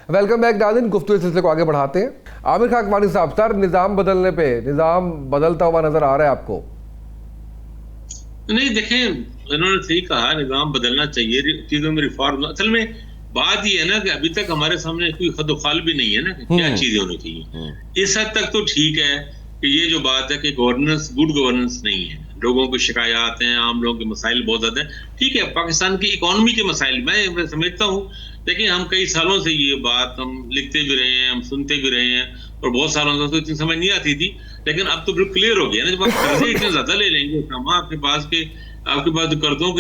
Welcome back नाज़रीन, गुफ्तगू सिलसिले को आगे बढ़ाते हैं। आमिर खान अकबानी साहब, सर निज़ाम बदलने पे निज़ाम बदलता हुआ नजर आ रहा है आपको? नहीं, देखें, इन्होंने सही कहा, निजाम बदलना चाहिए, चीजों में रिफॉर्म। असल में बात ये है ना कि अभी तक हमारे सामने कोई खदोखाल भी नहीं है ना कि क्या चीजें होनी चाहिए। इस हद तक तो ठीक है कि ये जो बात है कि गवर्नेंस, गुड गवर्नेंस नहीं है, लोगों की शिकायत हैं, आम लोगों के मसाइल बहुत ज्यादा है। ठीक है, पाकिस्तान की इकोनॉमी के मसाइल मैं समझता हूँ, लेकिन हम कई सालों से ये बात हम लिखते भी रहे हैं, हम सुनते भी रहे हैं, और बहुत सालों से तो इतनी समझ नहीं आती थी, लेकिन अब तो बिल्कुल क्लियर हो गया ना। जब आप कर्जे इतने ज्यादा ले लेंगे, आपके पास कर्जों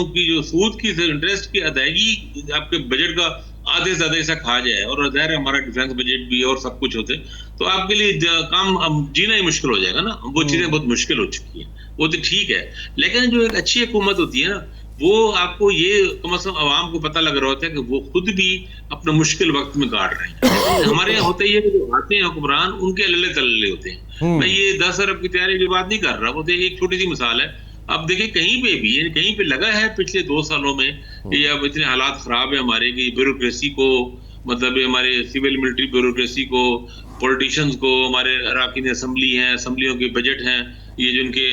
की जो सूद की इंटरेस्ट की अदायगी आपके बजट का आधे से ज्यादा ऐसा खा जाए, और ज़ाहिर है हमारा डिफेंस बजट भी और सब कुछ होते, तो आपके लिए काम जीना ही मुश्किल हो जाएगा ना। वो चीजें बहुत मुश्किल हो चुकी हैं, वो तो ठीक है, लेकिन जो एक अच्छी हुकूमत होती है ना, वो आपको ये कम से कम आवाम को पता लग रहा होता है कि वो खुद भी अपना मुश्किल वक्त में काट रहे हैं। हमारे यहाँ होता ही है कि जो आते हैं हुक्मरान, उनके अल्ले तल्ले होते हैं। मैं ये 10 अरब की तैयारी की बात नहीं कर रहा, वो तो एक छोटी सी मिसाल है। अब देखिए, कहीं पे भी कहीं पे लगा है पिछले 2 सालों में कि अब इतने हालात खराब है हमारे की ब्यूरोक्रेसी को, मतलब हमारे सिविल मिलिट्री ब्यूरोक्रेसी को, पॉलिटिशियंस को, हमारे अराकीन असम्बली हैं, असम्बलियों के बजट हैं, ये जो इनके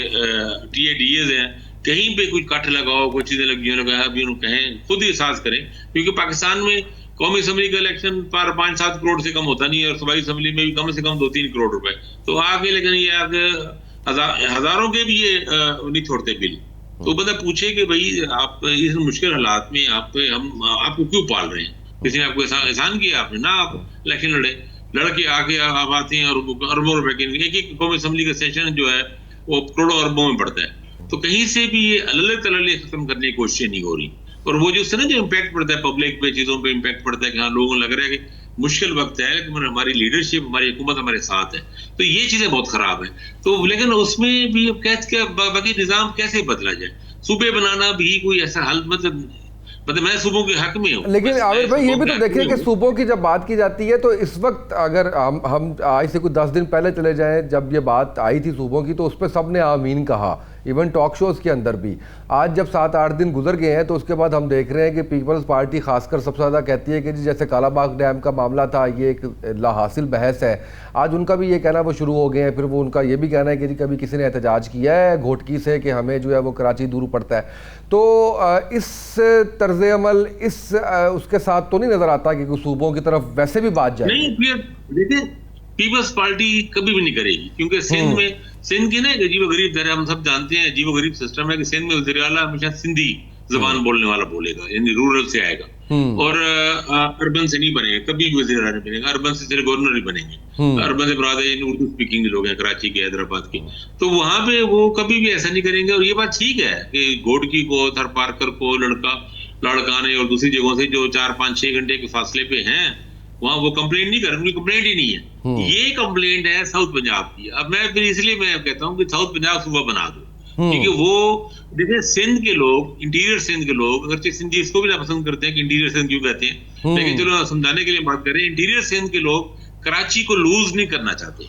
TADAs हैं, कहीं पे कुछ कट लगाओ, कुछ चीजें लगी लगा अभी उनको कहें, खुद ही एहसास करें, क्योंकि पाकिस्तान में कौमी असम्बली का इलेक्शन पर 5-7 करोड़ से कम होता नहीं है, और सूबाई असम्बली में भी कम से कम 2-3 करोड़ रुपए तो आगे, लेकिन ये आगे हजारों के भी ये नहीं छोड़ते बिल। तो बंदा पूछे कि भाई आप इस मुश्किल हालात में आपको क्यों पाल रहे हैं? किसी ने आपको एहसान किया? आपने ना, आप इलेक्शन लड़के आके आप आते हैं, और अरबों रुपए के एक कौमी असम्बली का सेशन जो है वो करोड़ों अरबों में पड़ता है। तो कहीं से भी ये अल्ले तल्ले खत्म करने की कोशिश नहीं हो रही, और वो जो उससे ना जो इम्पैक्ट पड़ता है पब्लिक पे, चीजों पे इम्पैक्ट पड़ता है कि हाँ, लोगों को लग रहा है कि मुश्किल वक्त है, लेकिन हमारी लीडरशिप, हमारी हुकूमत हमारे साथ है, तो ये चीजें बहुत खराब है। तो लेकिन उसमें भी अब कैसे बाकी निजाम कैसे बदला जाए? सूबे बनाना भी कोई ऐसा हल, मतलब मैं सूबों के हक में हूँ, लेकिन आमिर भाई, ये भी तो देखिए कि सूबों की जब बात की जाती है, तो इस वक्त अगर हम आज से कुछ 10 दिन पहले चले जाएं, जब ये बात आई थी सूबों की, तो उस पर सबने आमीन कहा, इवन टॉक शोज़ के अंदर भी। आज जब 7-8 दिन गुजर गए हैं, तो उसके बाद हम देख रहे हैं कि पीपल्स पार्टी खासकर सबसे ज़्यादा कहती है कि जी जैसे कालाबाग डैम का मामला था, ये एक लाहासिल बहस है। आज उनका भी ये कहना वो शुरू हो गए हैं, फिर वो उनका ये भी कहना है कि जी कभी किसी ने एहतजाज किया है घोटकी से कि हमें जो है वो कराची दूर पड़ता है। तो इस तर्ज अमल उसके साथ तो नहीं नज़र आता कि सूबों की तरफ वैसे भी बात जाए? नहीं, देखिए, पीपल्स पार्टी कभी भी नहीं करेगी, क्योंकि सिंध की ना एक अजीब गरीब दर, हम सब जानते हैं, अजीब गरीब सिस्टम है कि सिंध में वज़ीर आला हमेशा सिंधी जबान बोलने वाला बोलेगा, यानी रूरल से आएगा, और अर्बन से नहीं बनेगा, कभी भी वज़ीर आला नहीं बनेगा। अर्बन से सिर्फ गवर्नर ही बनेंगे। अर्बन से मुराद है उर्दू स्पीकिंग लोग हैं, कराची के, हैदराबाद के, तो वहां पे वो कभी भी ऐसा नहीं करेंगे। और ये बात ठीक है कि घोटकी को, थर पार्कर को, लड़काने और दूसरी जगहों से जो 4-5-6 घंटे के फासले पे हैं, वहां वो कंप्लेंट नहीं कर रहे, उनकी कंप्लेंट ही नहीं है। ये कंप्लेंट है साउथ पंजाब की। अब मैं फिर इसलिए मैं कहता हूँ कि साउथ पंजाब सूबा बना दो, क्योंकि वो देखिए, सिंध के लोग, इंटीरियर सिंध के लोग, अगर सिंधी इसको भी ना पसंद करते हैं कि इंटीरियर सिंध क्यों कहते हैं, लेकिन चलो समझाने के लिए बात करें, इंटीरियर सिंध के लोग कराची को लूज नहीं करना चाहते।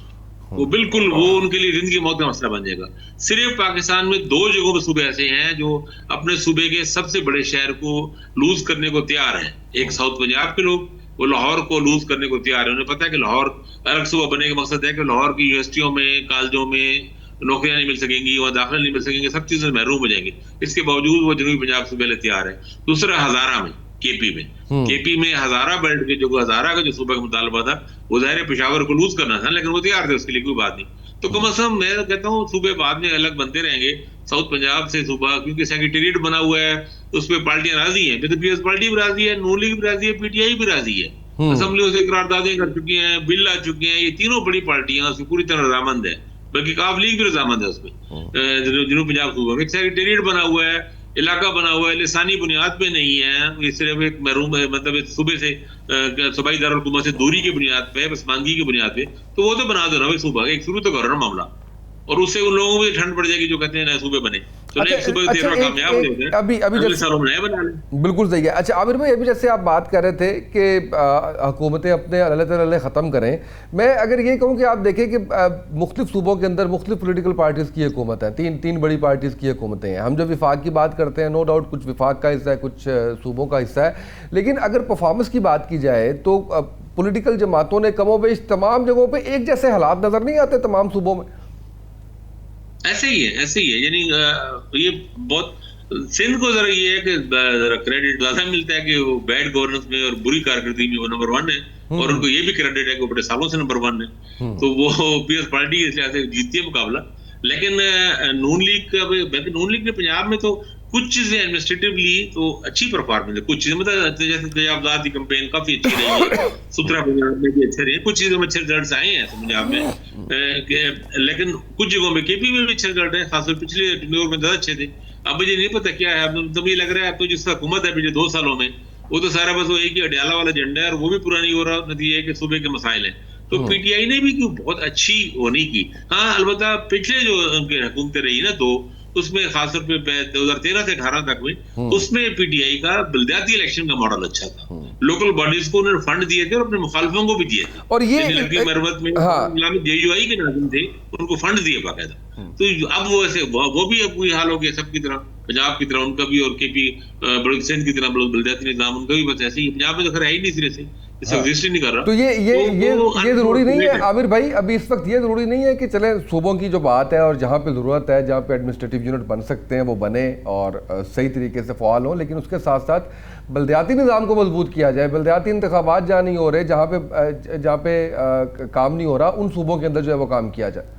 वो बिल्कुल, वो उनके लिए जिंदगी मौत का मसला बन जाएगा। सिर्फ पाकिस्तान में 2 जगहों पर सूबे ऐसे हैं जो अपने सूबे के सबसे बड़े शहर को लूज करने को तैयार है। एक साउथ पंजाब के लोग, वो लाहौर को लूज करने को तैयार है। उन्हें पता है कि लाहौर अलग सूबा बनने का मकसद है कि लाहौर की यूनिवर्सिटियों में, कॉलेजों में नौकरियां नहीं मिल सकेंगी, वहाँ दाखिला नहीं मिल सकेंगे, सब चीजें महरूम हो जाएंगे। इसके बावजूद वो जनूबी पंजाब से पहले तैयार है। दूसरा, हजारा में, केपी में हजारा बेल्ट के जो हजारा का जो सूबा का मुतालबा था, वो ज़ाहिर पेशावर को लूज करना था, लेकिन वो तैयार थे, उसके लिए कोई बात नहीं। तो कम से कम मैं कहता हूँ सूबे बाद में अलग बनते रहेंगे साउथ पंजाब से सूबा, क्योंकि सेक्रेटेरिएट बना हुआ है, उस पर पार्टियां राजी हैं, पीपल्स पार्टी भी राजी है, नून लीग भी राजी है, PTI भी राजी है, असम्बलियों से करारदादें कर चुकी हैं, बिल आ चुके हैं। ये तीनों बड़ी पार्टियां उसकी पूरी तरह रजामंद है, बल्कि काफ लीग भी रजामंद है उसमें। जनूब पंजाब सूबा में सेक्रेटेरिएट बना हुआ है, इलाका बना हुआ है, लिसानी बुनियाद पे नहीं है, ये सिर्फ एक महरूम है, मतलब एक सूबे से, सूबाई दारुल से दूरी की बुनियाद पे, पसमानगी की बुनियाद पे, तो वो तो बना दो ना भाई सूबा, एक शुरू तो करो ना मामला, और उससे उन लोगों को ठंड पड़ जाएगी जो कहते हैं नए सूबे बने। तो नेक्स्ट सुबह तेरवा कामयाब हो जाए, अभी अगले सालों में नया बना लें। बिल्कुल सही है। अच्छा आमिर भाई, अभी जैसे आप बात कर रहे थे कि हुकूमतें अपने अलग ख़त्म करें, मैं अगर ये कहूँ कि आप देखें कि मुख्तलिफ सूबों के अंदर मुख्तलिफ पॉलिटिकल पार्टीज़ की हुकूमत है, तीन बड़ी पार्टीज़ की हुकूमतें हैं। हम जब विफाक की बात करते हैं, नो डाउट कुछ विफाक का हिस्सा है, कुछ सूबों का हिस्सा है, लेकिन अगर परफॉर्मेंस की बात की जाए तो पॉलिटिकल जमातों ने कमोबेश तमाम जगहों पे एक जैसे हालात नज़र नहीं आते तमाम सूबों में? ऐसे ही है, यानी ये बहुत सिंध को जरा ये है कि जरा क्रेडिट ज्यादा मिलता है कि वो बैड गवर्नेंस में और बुरी कारकर्दगी में वो नंबर 1 है, और उनको ये भी क्रेडिट है कि वो बड़े सालों से नंबर 1 है। तो वो पीएस पार्टी इस लिहाज से जीतती है मुकाबला। लेकिन नून लीग का, नून लीग ने पंजाब में तो कुछ चीजें एडमिनिस्ट्रेटिवली तो अच्छी परफॉर्मेंस है, कुछ चीजें मतलब जैसे तेजाबजात की कैंपेन काफी अच्छी रही है, सुथरा पंजाब में भी अच्छे रहे, कुछ चीजों में अच्छे रिजल्ट आए हैं पंजाब में। लेकिन कुछ जगहों में केपी में भी अच्छे रिजल्ट है, खासतौर पिछले टेन्योर में ज्यादा अच्छे थे। अब मुझे नहीं पता क्या है, अब तो मुझे लग रहा है अब तो जिस हुकूमत है पिछले 2 सालों में, वो तो सारा बस वो एक ही अडयाला वाला झंडा है, और वो भी पूरा नहीं हो रहा। नतीजा है कि सूबे के मसाइल हैं। तो पीटीआई ने भी बहुत अच्छी वो नहीं की। हाँ, अलबत्ता पिछले जो उनकी हुकूमतें रही ना दो, उसमें खासतौर पे 2013 से 18 तक में, उसमें पीटीआई का बलदियाती इलेक्शन का मॉडल अच्छा था। लोकल बॉडीज को उन्होंने फंड दिए थे और अपने मुखालिफों को भी दिए थे, और ये मरवत में जेयूआई के नाज़िम थे, उनको फंड दिए बाकायदा। तो अब वो ऐसे वो भी अब कोई हाल हो गया सबकी तरह, पंजाब की तरह उनका भी, और केपी सिंध की तरह बलदियाती निजाम उनका भी बस ऐसे ही। पंजाब में तो खैर है ही नहीं सिरे से, एग्जिस्ट ही नहीं कर रहा। तो ये जरूरी नहीं है आमिर भाई, अभी इस वक्त ये जरूरी नहीं है कि चले सूबों की जो बात है और जहाँ पे ज़रूरत है, जहाँ पे एडमिनिस्ट्रेटिव यूनिट बन सकते हैं वो बने और सही तरीके से फ़ाल हों, लेकिन उसके साथ साथ बलदियाती निज़ाम को मजबूत किया जाए। बलदियाती इंतखाबात जहाँ नहीं हो रहे, जहाँ पे काम नहीं हो रहा, उन सूबों के अंदर जो है वो काम किया जाए।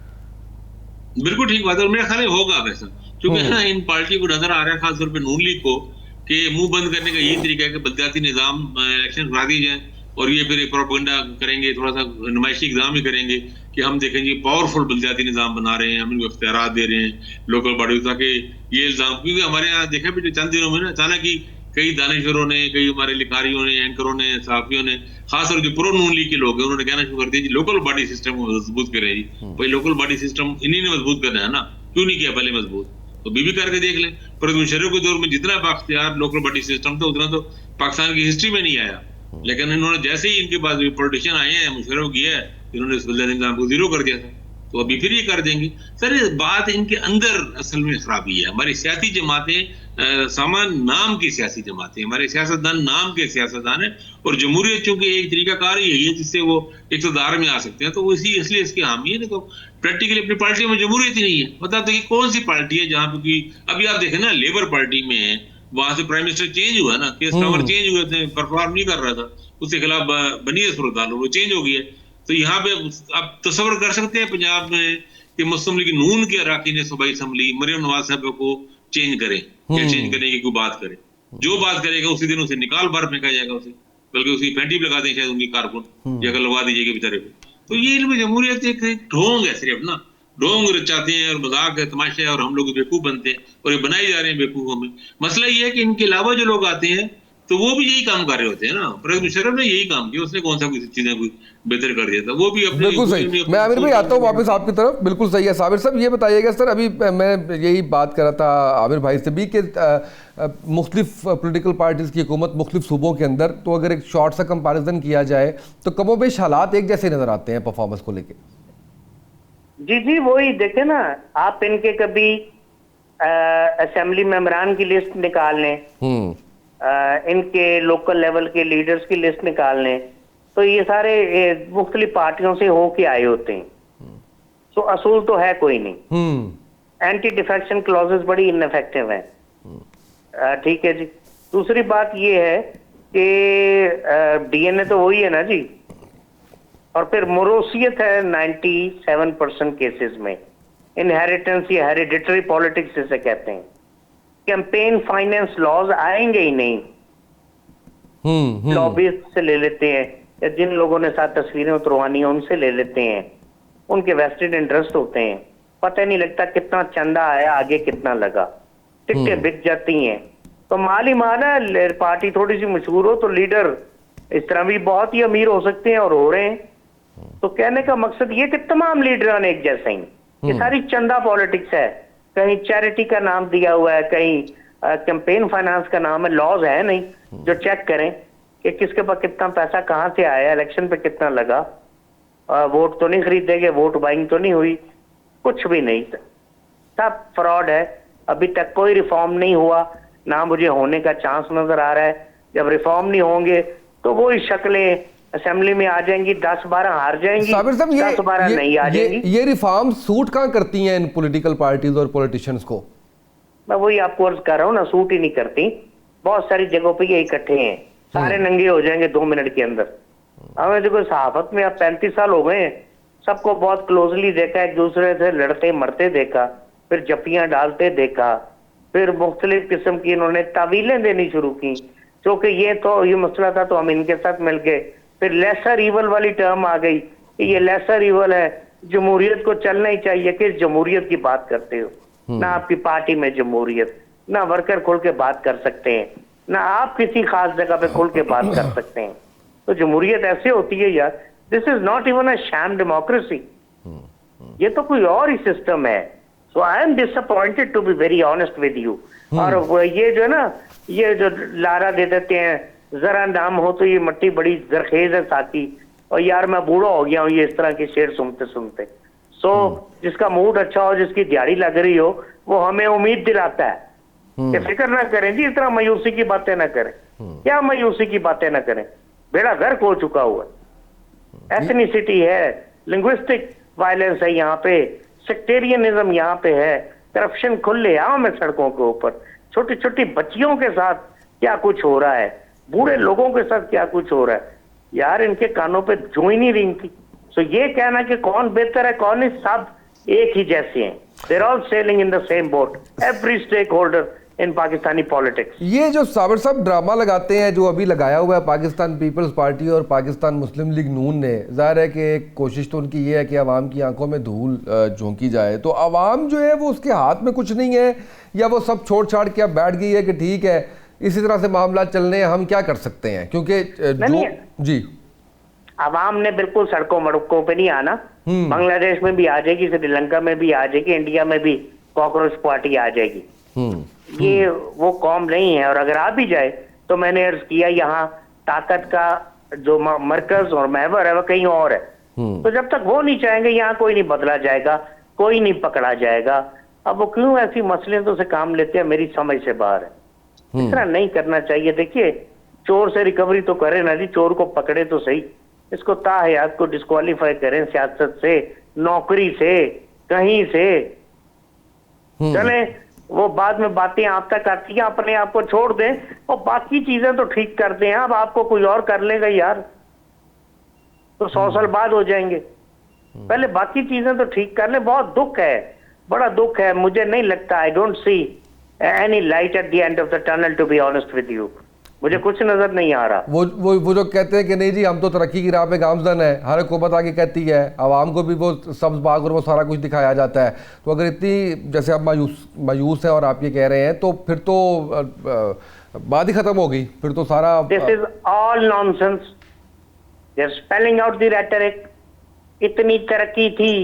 बिल्कुल ठीक बात है, और मेरा ख्याल है होगा वैसा, क्योंकि ना इन पार्टी को नजर आ रहा है, खासतौर पे नून लीग को, कि मुंह बंद करने का यही तरीका है कि बलदियाती निजाम इलेक्शन करा दी जाए, और ये फिर प्रोपेगेंडा करेंगे, थोड़ा सा नुमाइशी एग्जाम ही करेंगे कि हम देखेंगे पावरफुल बलदियाती निजाम बना रहे हैं, हम इनको इख्तियारात दे रहे हैं लोकल बॉडी, ताकि ये इल्जाम, क्योंकि हमारे यहाँ देखा भी चंद दिनों में ना अचानक ही कई दानिशवरों ने, कई हमारे लिखारियों ने, एंकरों ने, सहाफियों ने, खासतौर जो प्रो नून लीग के लोग हैं, उन्होंने कहना शुरू कर दिया जी लोकल बॉडी सिस्टम को मजबूत करें जी। भाई लोकल बॉडी सिस्टम इन्हीं ने मजबूत करना है ना, क्यों नहीं किया पहले मजबूत? तो बीबी करके देख लें। पर मुशर्रफ के दौर में जितना बाख्तियार लोकल बॉडी सिस्टम था, उतना तो पाकिस्तान की हिस्ट्री में नहीं आया। लेकिन इन्होंने जैसे ही इनके पास पॉलिटिशियन आए हैं, मुशर्रफ किया है, इन्होंने इस निजाम को जीरो कर दिया था, तो अभी फिर ये कर देंगे। सर ये बात इनके अंदर असल में खराबी है। हमारी सियासी जमातें सामान नाम की सियासी जमातें, हमारे सियासतदान नाम के सियासतदान है, और जमहूरियत चूंकि एक तरीकाकार ही है जिससे वो इक़्तिदार में आ सकते हैं, तो वो इसलिए इसके हामी है। नहीं तो प्रैक्टिकली अपनी पार्टी में जमहूरियत ही नहीं है। बता दो कि कौन सी पार्टी है जहाँ पे कि अभी आप देखें ना, लेबर पार्टी में है, वहां से प्राइम मिनिस्टर चेंज हुआ ना, केस टावर चेंज हुए थे, परफॉर्म नहीं कर रहा था, उसके खिलाफ बनी है सूरत, वो चेंज हो गया। तो यहाँ पे आप तस्वर कर सकते हैं पंजाब में कि मुस्लिम लीग नून के अरकान सूबाई असम्बली मरियम नवाज साहब को चेंज करें, या चेंज करने की कोई बात करे, जो बात करेगा उसी दिन उसे निकाल बाहर फेंका जाएगा उसे, बल्कि उसकी फैंटी लगा दें शायद उनकी कारकुन, या लगा दीजिएगा बेचारे को। तो ये इल्म जमहूरियत एक ढोंग है, सिर्फ ना ढोंग रचाते हैं और मजाक है, तमाशा है, और हम लोग बेवकूफ बनते हैं, और ये बनाए जा रहे हैं बेवकूफों में। मसला ये है कि इनके अलावा जो लोग आते हैं तो वो भी यही काम कर रहे होते हैं ना। परवेज मुशर्रफ ने यही काम किया, उसने कौन सा कुछ चीजें बेहतर कर दिया था, वो भी अपने। बिल्कुल सही। मैं आमिर भाई आता हूँ वापस आपकी तरफ। बिल्कुल सही है साबिर साहब, ये बताइएगा सर, अभी मैं यही बात कर रहा था आमिर भाई से भी कि मुख्तलिफ पोलिटिकल पार्टीज़ की हुकूमत मुख्तलिफ सूबों के अंदर, तो अगर एक शॉर्ट सा कंपेरिजन किया जाए तो कमोबेश हालात एक जैसे नजर आते हैं परफॉर्मेंस को लेके। जी वही देखे ना आप, इनके कभी असेंबली मेंबरान की लिस्ट निकाल लें, इनके लोकल लेवल के लीडर्स की लिस्ट निकाल लें, तो ये सारे मुख्तलिफ पार्टियों से होके आए होते हैं। तो असूल तो है कोई नहीं। एंटी डिफेक्शन क्लॉजेस बड़ी इनफेक्टिव है। ठीक है जी। दूसरी बात ये है कि डीएनए तो वही है ना जी, और फिर मोरोसियत है 97% केसेस में। इनहेरिटेंस या हेरिडिटरी पॉलिटिक्स जिसे कहते हैं। कैंपेन फाइनेंस लॉज आएंगे ही नहीं, लॉबिस्ट से ले लेते हैं, या जिन लोगों ने साथ तस्वीरें उतरवानी है उनसे ले लेते हैं, उनके वेस्टेड इंटरेस्ट होते हैं, पता नहीं लगता कितना चंदा आया, आगे कितना लगा, टिकटें बिक जाती हैं। तो माली माना पार्टी थोड़ी सी मशहूर हो तो लीडर इस तरह भी बहुत ही अमीर हो सकते हैं, और हो रहे हैं। तो कहने का मकसद ये कि तमाम लीडरान एक जैसे ही, ये सारी चंदा पॉलिटिक्स है। कहीं चैरिटी का नाम दिया हुआ है, कहीं कैंपेन फाइनेंस का नाम है। लॉज है नहीं जो चेक करें कि किसके पास कितना पैसा कहाँ से आया, इलेक्शन पे कितना लगा। वोट तो नहीं खरीदे गए, वोट बाइंग तो नहीं हुई, कुछ भी नहीं, सब फ्रॉड है। अभी तक कोई रिफॉर्म नहीं हुआ, ना मुझे होने का चांस नजर आ रहा है। जब रिफॉर्म नहीं होंगे तो वही शक्लें असेंबली में आ जाएंगी, 10-12 हार जाएंगी, साबिर साहब 10-12 नहीं आ जाएंगी। ये रिफॉर्म सूट कहाँ करती हैं इन पॉलिटिकल पार्टीज और पॉलिटिशियंस को? मैं वही आपको अर्ज कर रहा हूँ ना, सूट ही नहीं करती। बहुत सारी जगहों पे ये इकट्ठे हैं, सारे नंगे हो जाएंगे 2 मिनट के अंदर। हमें देखो सहाफत में अब 35 साल हो गए हैं, सबको बहुत क्लोजली देखा, एक दूसरे से लड़ते मरते देखा, फिर जपियां डालते देखा, फिर मुख्तलिफ किस्म की इन्होंने तावीलें देनी शुरू की, क्योंकि ये मसला था तो हम इनके साथ मिल गए। फिर लेसर ईवल वाली टर्म आ गई कि ये लेसर ईवल है, जमहूरियत को चलना ही चाहिए। किस जमहूरियत की बात करते हो? ना आपकी पार्टी में जमहूरियत, ना वर्कर खुल के बात कर सकते हैं, ना आप किसी खास जगह पे खुल के बात कर सकते हैं। तो जमहूरियत ऐसे होती है यार, this is not even a sham democracy, ये तो कोई और ही सिस्टम है। So I am disappointed to be very honest with you. और ये जो है ना, ये जो लारा दे देते हैं, जरा नाम हो तो ये मट्टी बड़ी जरखेज है साथी, और यार मैं बूढ़ा हो गया हूँ ये इस तरह के शेर सुनते सुनते। सो जिसका मूड अच्छा हो, जिसकी दिहाड़ी लग रही हो, वो हमें उम्मीद दिलाता है कि फिक्र ना करें जी, इस तरह मायूसी की बातें ना करें। क्या मायूसी की बातें ना करें? बेड़ा गर्क हो चुका हुआ है, एथनिसिटी है, लिंग्विस्टिक वायलेंस है यहाँ पे, सेक्टेरियनिज्म यहाँ पे है, करप्शन खुलेआम है सड़कों के ऊपर, छोटी छोटी बच्चियों के साथ क्या कुछ हो रहा है, बूढ़े लोगों के साथ क्या कुछ हो रहा है यार, इनके कानों पे जू ही नहीं रेंगती। सो ये कहना कि कौन बेहतर है कौन नहीं, सब एक ही जैसे हैं, they're all sailing in the same boat, every stakeholder in Pakistani politics. ये जो साबिर साहब ड्रामा लगाते हैं, जो अभी लगाया हुआ है पाकिस्तान पीपल्स पार्टी और पाकिस्तान मुस्लिम लीग नून ने, जाहिर है कि एक कोशिश तो उनकी ये है कि आवाम की आंखों में धूल झोंकी जाए। तो आवाम जो है वो उसके हाथ में कुछ नहीं है, या वो सब छोड़ छाड़ के अब बैठ गई है कि ठीक है इसी तरह से मामला चलने, हम क्या कर सकते हैं? क्योंकि जी आवाम ने बिल्कुल सड़कों मड़कों पे नहीं आना, बांग्लादेश में भी आ जाएगी, श्रीलंका में भी आ जाएगी, इंडिया में भी कॉकरोच पार्टी आ जाएगी। ये वो कौम नहीं है, और अगर आ भी जाए तो मैंने अर्ज किया यहाँ ताकत का जो मरकज और महवर है वो कहीं और है। तो जब तक वो नहीं चाहेंगे यहाँ कोई नहीं बदला जाएगा, कोई नहीं पकड़ा जाएगा। अब वो क्यों ऐसी मसले तो से काम लेते हैं, मेरी समझ से बाहर है। इस तरह नहीं करना चाहिए। देखिए चोर से रिकवरी तो करें ना जी, चोर को पकड़े तो सही, इसको ताहयात को डिस्क्वालीफाई करें सियासत से, नौकरी से, कहीं से। चले वो बाद में बातें आप तक आती हैं, अपने आप को छोड़ दें और बाकी चीजें तो ठीक कर दें। अब आपको कोई और कर लेगा यार तो 100 साल बाद हो जाएंगे, पहले बाकी चीजें तो ठीक कर ले। बहुत दुख है, बड़ा दुख है, मुझे नहीं लगता, I don't see any light at the end of the tunnel to be honest with you. मुझे कुछ नजर नहीं आ रहा। वो जो कहते हैं कि नहीं जी हम तो तरक्की की राह पे गामजन है, हर हुकूमत आगे कहती है, आवाम को भी वो सब्ज बाग और वो सारा कुछ दिखाया जाता है। तो अगर इतनी जैसे आप मायूस हैं और आप ये कह रहे हैं, तो फिर तो बात ही खत्म हो गई, फिर तो सारा this is all nonsense, they are spelling out the rhetoric. इतनी तरक्की थी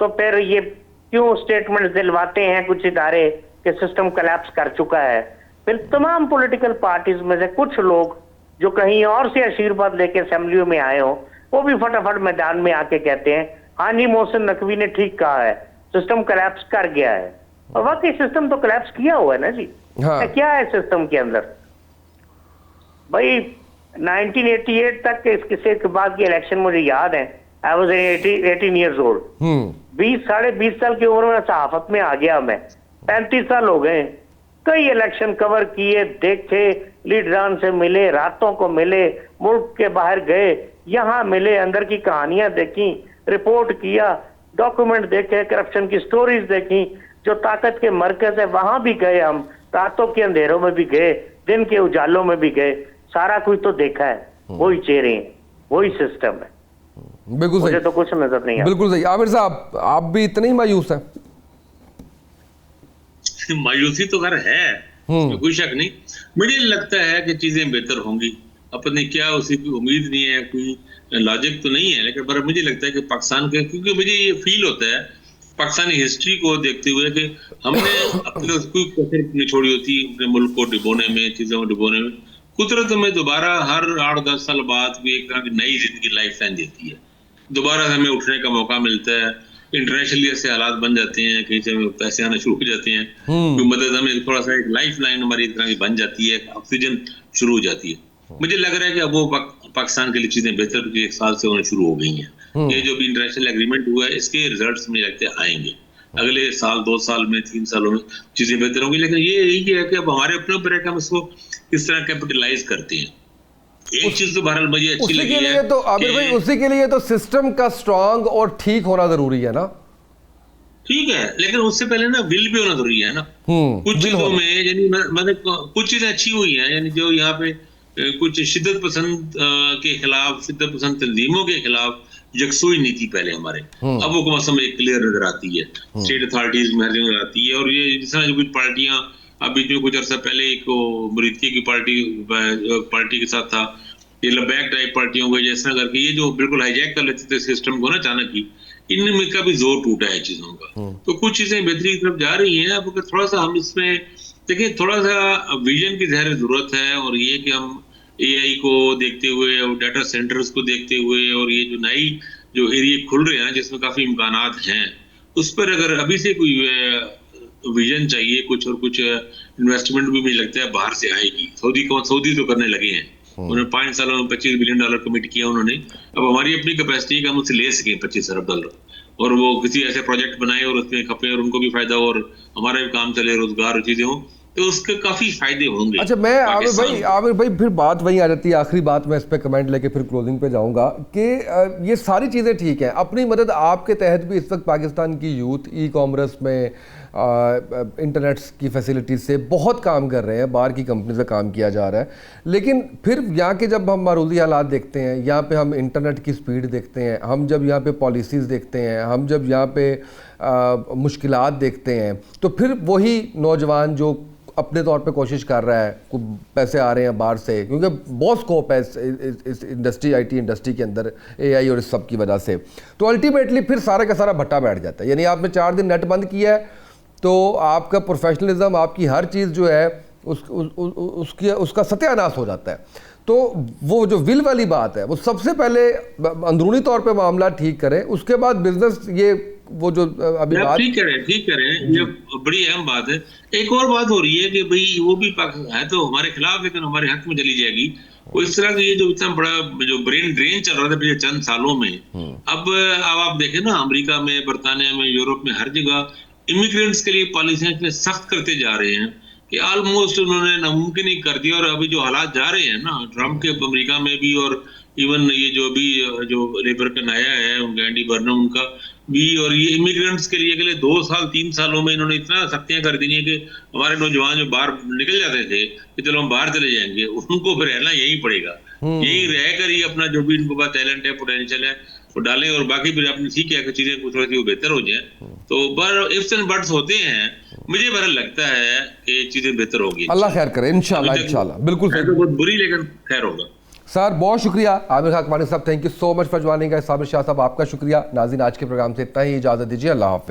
तो फिर ये क्यों स्टेटमेंट दिलवाते हैं कुछ इदारे कि सिस्टम कोलैप्स कर चुका है। फिर तमाम पॉलिटिकल पार्टीज में से कुछ लोग जो कहीं और से आशीर्वाद लेके असेंबली में आए हो, वो भी फटाफट मैदान में आके कहते हैं हाँ जी मोहसिन नकवी ने ठीक कहा है, सिस्टम कोलैप्स कर गया है। और वाकई सिस्टम तो कोलैप्स किया हुआ है ना जी। हाँ। क्या है सिस्टम के अंदर भाई? 1988 तक इस किस्से के बाद की इलेक्शन मुझे याद है, आई वॉज 18 ईयर्स ओल्ड। 20-20.5 साल की उम्र में सहाफत में आ गया मैं, 35 साल हो गए। कई इलेक्शन कवर किए, देखे, लीडरान से मिले, रातों को मिले, मुल्क के बाहर गए, यहाँ मिले, अंदर की कहानियां देखी, रिपोर्ट किया, डॉक्यूमेंट देखे, करप्शन की स्टोरीज देखी। जो ताकत के मरकज है वहां भी गए हम, रातों के अंधेरों में भी गए, दिन के उजालों में भी गए, सारा कुछ तो देखा है। वही चेहरे हैं, वही सिस्टम है। बिल्कुल सही, मुझे तो कुछ नजर नहीं आता। बिल्कुल सही। आमिर साहब आप भी इतने ही मायूस हैं? मायूसी तो खैर है, कोई शक नहीं। मुझे लगता है कि चीजें बेहतर होंगी, अपने क्या उसी की उम्मीद नहीं है, कोई लॉजिक तो नहीं है, लेकिन पर मुझे लगता है कि पाकिस्तान के, क्योंकि मुझे ये फील होता है पाकिस्तानी हिस्ट्री को देखते हुए कि हमने अपने कोई कसर नहीं छोड़ी होती अपने मुल्क को डिबोने में, चीजों को डिबोने में। कुदरत में दोबारा हर 8-10 साल बाद भी एक तरह की नई जिंदगी लाइफ लाइन देती है, दोबारा हमें उठने का मौका मिलता है। इंटरनेशनली ऐसे हालात बन जाते हैं कि जब पैसे आना शुरू हो जाते हैं, तो मदद हमें थोड़ा सा एक लाइफ लाइन हमारी एक तरह की बन जाती है, ऑक्सीजन शुरू हो जाती है। मुझे लग रहा है कि अब वो पाकिस्तान के लिए चीजें बेहतर 1 साल से होने शुरू हो गई हैं। ये जो भी इंटरनेशनल एग्रीमेंट हुआ है, इसके रिजल्ट्स मुझे लगते हैं आएंगे अगले साल, 2 साल में, 3 सालों में चीजें बेहतर होंगी। लेकिन ये यही है कि अब हमारे अपने ऊपर है कि हम इसको किस तरह कैपिटलाइज करते हैं। एक चीज तो बहरहाल मुझे अच्छी लगी है, तो आमिर भाई उसी के लिए तो सिस्टम का स्ट्रांग और ठीक होना जरूरी है ना। ठीक है, लेकिन उससे पहले ना विल भी होना जरूरी है ना। कुछ चीजों में यानी मतलब कुछ चीजें अच्छी हुई हैं, यानी जो यहाँ पे कुछ शिद्दत पसंद के खिलाफ, शिद्दत पसंद तंजीमों के खिलाफ यकसुई नीति पहले हमारे, अब वो मौसम एक क्लियर नजर आती है, स्टेट अथॉरिटीज में हर जगह आती है। और ये जिस तरह कुछ पार्टियां अभी जो कुछ अर्सा पहले एक मुरीदकी की पार्टी के साथ था, ये लबैक टाइप पार्टियों को जैसा करके ये जो बिल्कुल हाईजैक कर लेते थे सिस्टम को ना अचानक ही, इनमें का भी जोर टूटा है चीजों का। तो कुछ चीजें बेहतरी की तरफ जा रही हैं। अब अगर थोड़ा सा हम इसमें देखिए, थोड़ा सा विजन की ज़ाहिर जरूरत है, और ये कि हम AI को देखते हुए और डाटा सेंटर्स को देखते हुए और ये जो नई जो एरिया खुल रहे हैं जिसमें काफी इम्कानात हैं, उस पर अगर अभी से कोई विजन चाहिए कुछ, और कुछ इन्वेस्टमेंट भी मुझे लगता है बाहर से आएगी। सऊदी तो करने लगे हैं, उन्होंने 5 सालों में $25 बिलियन कमिट किया उन्होंने। अब हमारी अपनी कैपेसिटी है कि हम उससे ले सकें $25 अरब, और वो किसी ऐसे प्रोजेक्ट बनाए और उसमें खपे और उनको भी फायदा हो और हमारा भी काम चले, रोजगार और चीजें हों, तो उसके काफी फायदे होंगे। अच्छा, मैं आमिर भाई फिर बात वहीं आ जाती है, आखिरी बात मैं इस पे कमेंट लेके फिर क्लोजिंग पे जाऊंगा कि ये सारी चीज़ें ठीक हैं, अपनी मदद आपके तहत भी इस वक्त पाकिस्तान की यूथ ई-कॉमर्स में इंटरनेट की फैसिलिटीज से बहुत काम कर रहे हैं, बाहर की कंपनी से काम किया जा रहा है। लेकिन फिर यहाँ के जब हम मारूदी हालात देखते हैं, यहाँ पे हम इंटरनेट की स्पीड देखते हैं, हम जब यहाँ पे पॉलिसीज़ देखते हैं, हम जब यहाँ पे मुश्किलात देखते हैं, तो फिर वही नौजवान जो अपने तौर पे कोशिश कर रहा है, कुछ पैसे आ रहे हैं बाहर से, क्योंकि बहुत स्कोप है इस इंडस्ट्री, IT इंडस्ट्री के अंदर AI और इस सब की वजह से, तो अल्टीमेटली फिर सारा का सारा भट्टा बैठ जाता है। यानी आपने 4 दिन नेट बंद किया है तो आपका प्रोफेशनलिज्म, आपकी हर चीज़ जो है उसका सत्यानाश हो जाता है। तो वो जो विल वाली बात है, वो सबसे पहले अंदरूनी तौर पे मामला ठीक करें, उसके बाद बिजनेस ये वो जो अभी बात ठीक करें, ये बड़ी अहम बात है। एक और बात हो रही है कि भाई वो भी है तो हमारे खिलाफ, लेकिन हमारे हक में चली जाएगी। वो इस तरह की ये जो इतना बड़ा जो ब्रेन ड्रेन चल रहा था पिछले चंद सालों में, अब आप देखें ना, अमेरिका में, बरतानिया में, यूरोप में, हर जगह इमिग्रेंट्स के लिए पॉलिसियां इतने सख्त करते जा रहे हैं कि ऑलमोस्ट उन्होंने नामुमकिन ही कर दिया। और अभी जो हालात जा रहे हैं ना ट्रम्प के अमेरिका में भी, और इवन ये जो अभी जो लेबर का नया है एंडी बर्नम उनका भी, और ये इमिग्रेंट्स के लिए अगले 2 साल 3 सालों में इन्होंने इतना सख्तियां कर दी हैं कि हमारे नौजवान जो बाहर निकल जाते थे कि चलो हम बाहर चले जाएंगे, उनको फिर रहना यहीं पड़ेगा, यहीं रहकर ही अपना जो भी इनको पास टैलेंट है, पोटेंशियल है, वो डालें। और बाकी फिर आपने ठीक है कि चीजें कुछ थोड़ी वो बेहतर हो जाए। तो बर इफ्स एंड बट्स होते हैं, मुझे बड़ा लगता है कि चीजें बेहतर होगी। अल्लाह खैर करे, इंशाल्लाह बिल्कुल सही। तो बहुत बुरी, लेकिन खैर होगा। सर बहुत शुक्रिया आमिर खान अकबानी साहब, thank you so much for joining. Sabir Shah साहब आपका शुक्रिया। नाज़रीन, आज के प्रोग्राम से इतना ही, इजाज़त दीजिए, अल्लाह हाफ़िज़।